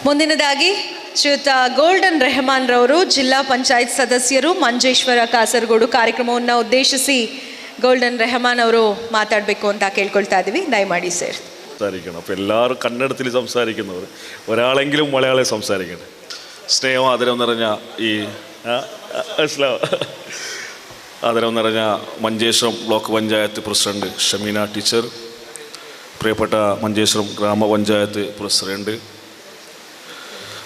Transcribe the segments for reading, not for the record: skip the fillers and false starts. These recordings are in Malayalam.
ಮುಂದಿನದಾಗಿ ಶ್ರೀಯುತ ಗೋಲ್ಡನ್ ರೆಹಮಾನ್ ರವರು ಜಿಲ್ಲಾ ಪಂಚಾಯತ್ ಸದಸ್ಯರು ಮಂಜೇಶ್ವರ ಕಾಸರಗೋಡು ಕಾರ್ಯಕ್ರಮವನ್ನು ಉದ್ದೇಶಿಸಿ ಗೋಲ್ಡನ್ ರೆಹಮಾನ್ ಅವರು ಮಾತಾಡಬೇಕು ಅಂತ ಕೇಳ್ಕೊಳ್ತಾ ಇದ್ದೀವಿ. ದಯಮಾಡಿ ಸರ್. സംസാരിക്കണം. അപ്പോൾ എല്ലാവരും കന്നഡത്തിൽ സംസാരിക്കുന്നവർ ഒരാളെങ്കിലും മലയാളം സംസാരിക്കണം. സ്നേഹം ആദരവ് നിറഞ്ഞ ഈ ആദരവ് നിറഞ്ഞ Manjeshwaram block panchayat president Shameena teacher, പ്രിയപ്പെട്ട മഞ്ചേശ്വരം ഗ്രാമപഞ്ചായത്ത് പ്രസിഡന്റ്,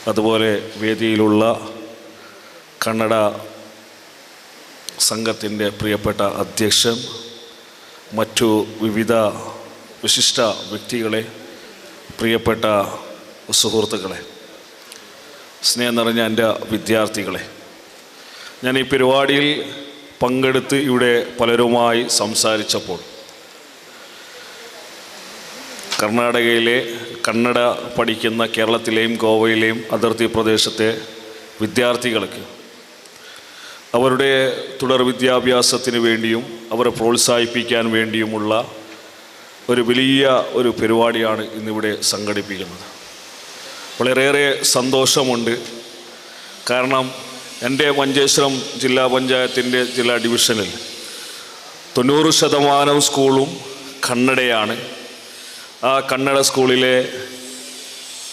അതുപോലെ വേദിയിലുള്ള കന്നഡ സംഘത്തിൻ്റെ പ്രിയപ്പെട്ട അധ്യക്ഷൻ, മറ്റു വിവിധ വിശിഷ്ട വ്യക്തികളെ, പ്രിയപ്പെട്ട സുഹൃത്തുക്കളെ, സ്നേഹം നിറഞ്ഞ എൻ്റെ വിദ്യാർത്ഥികളെ, ഞാൻ ഈ പരിപാടിയിൽ പങ്കെടുത്ത് ഇവിടെ പലരുമായി സംസാരിച്ചപ്പോൾ കർണാടകയിലെ കന്നഡ പഠിക്കുന്ന കേരളത്തിലെയും ഗോവയിലെയും അതിർത്തി പ്രദേശത്തെ വിദ്യാർത്ഥികൾക്ക് അവരുടെ തുടർ വിദ്യാഭ്യാസത്തിന് വേണ്ടിയും അവരെ പ്രോത്സാഹിപ്പിക്കാൻ വേണ്ടിയുമുള്ള ഒരു വലിയ ഒരു പരിപാടിയാണ് ഇന്നിവിടെ സംഘടിപ്പിക്കുന്നത്. വളരെയേറെ സന്തോഷമുണ്ട്. കാരണം എൻ്റെ മഞ്ചേശ്വരം ജില്ലാ പഞ്ചായത്തിൻ്റെ ജില്ലാ ഡിവിഷനിൽ 90% സ്കൂളും കന്നഡയാണ്. ആ കന്നഡ സ്കൂളിലെ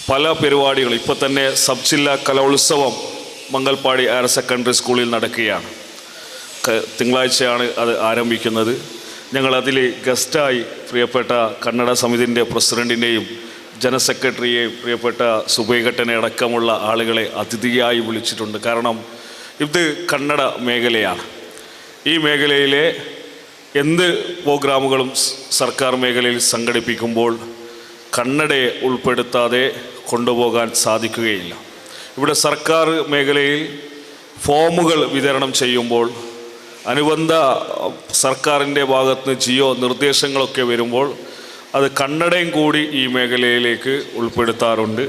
പല പരിപാടികൾ ഇപ്പോൾ തന്നെ സബ് ജില്ലാ കലോത്സവം മംഗൽപാടി ഹയർ സെക്കൻഡറി സ്കൂളിൽ നടക്കുകയാണ്. തിങ്കളാഴ്ചയാണ് അത് ആരംഭിക്കുന്നത്. ഞങ്ങളതിൽ ഗസ്റ്റായി പ്രിയപ്പെട്ട കന്നഡ സമിതിൻ്റെ പ്രസിഡൻറ്റിനെയും ജനറൽ സെക്രട്ടറിയെയും പ്രിയപ്പെട്ട സുബൈഘട്ടനെ അടക്കമുള്ള ആളുകളെ അതിഥിയായി വിളിച്ചിട്ടുണ്ട്. കാരണം ഇത് കന്നഡ മേഖലയാണ്. ഈ മേഖലയിലെ എന്ത് പ്രോഗ്രാമുകളും സർക്കാർ മേഖലയിൽ സംഘടിപ്പിക്കുമ്പോൾ കന്നഡയെ ഉൾപ്പെടുത്താതെ കൊണ്ടുപോകാൻ സാധിക്കുകയില്ല. ഇവിടെ സർക്കാർ മേഖലയിൽ ഫോമുകൾ വിതരണം ചെയ്യുമ്പോൾ അനുബന്ധ സർക്കാരിൻ്റെ ഭാഗത്ത് ജിയോ നിർദ്ദേശങ്ങളൊക്കെ വരുമ്പോൾ അത് കന്നഡയും കൂടി ഈ മേഖലയിലേക്ക് ഉൾപ്പെടുത്താറുണ്ട്.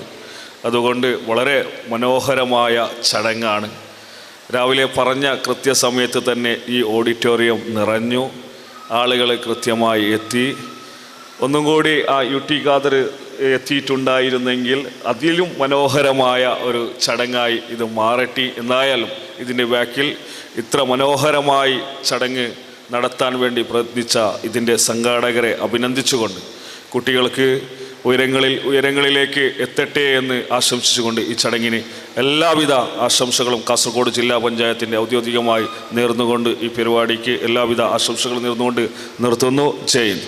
അതുകൊണ്ട് വളരെ മനോഹരമായ ചടങ്ങാണ്. രാവിലെ പറഞ്ഞ കൃത്യസമയത്ത് തന്നെ ഈ ഓഡിറ്റോറിയം നിറഞ്ഞു, ആളുകൾ കൃത്യമായി എത്തി. ഒന്നും കൂടി ആ UT ഖാദർ എത്തിയിട്ടുണ്ടായിരുന്നെങ്കിൽ അതിലും മനോഹരമായ ഒരു ചടങ്ങായി ഇത് മാറട്ടെ. എന്തായാലും ഇതിൻ്റെ ബാക്കിൽ ഇത്ര മനോഹരമായി ചടങ്ങ് നടത്താൻ വേണ്ടി പ്രയത്നിച്ച ഇതിൻ്റെ സംഘാടകരെ അഭിനന്ദിച്ചുകൊണ്ട് കുട്ടികൾക്ക് ഉയരങ്ങളിലേക്ക് എത്തട്ടെ എന്ന് ആശംസിച്ചുകൊണ്ട് ഈ ചടങ്ങിന് എല്ലാവിധ ആശംസകളും കാസർഗോഡ് ജില്ലാ പഞ്ചായത്തിൻ്റെ ഔദ്യോഗികമായി നേർന്നുകൊണ്ട് ഈ പരിപാടിക്ക് എല്ലാവിധ ആശംസകളും നേർന്നുകൊണ്ട് നിർത്തുന്നു. ജയ് ഹിന്ദ്.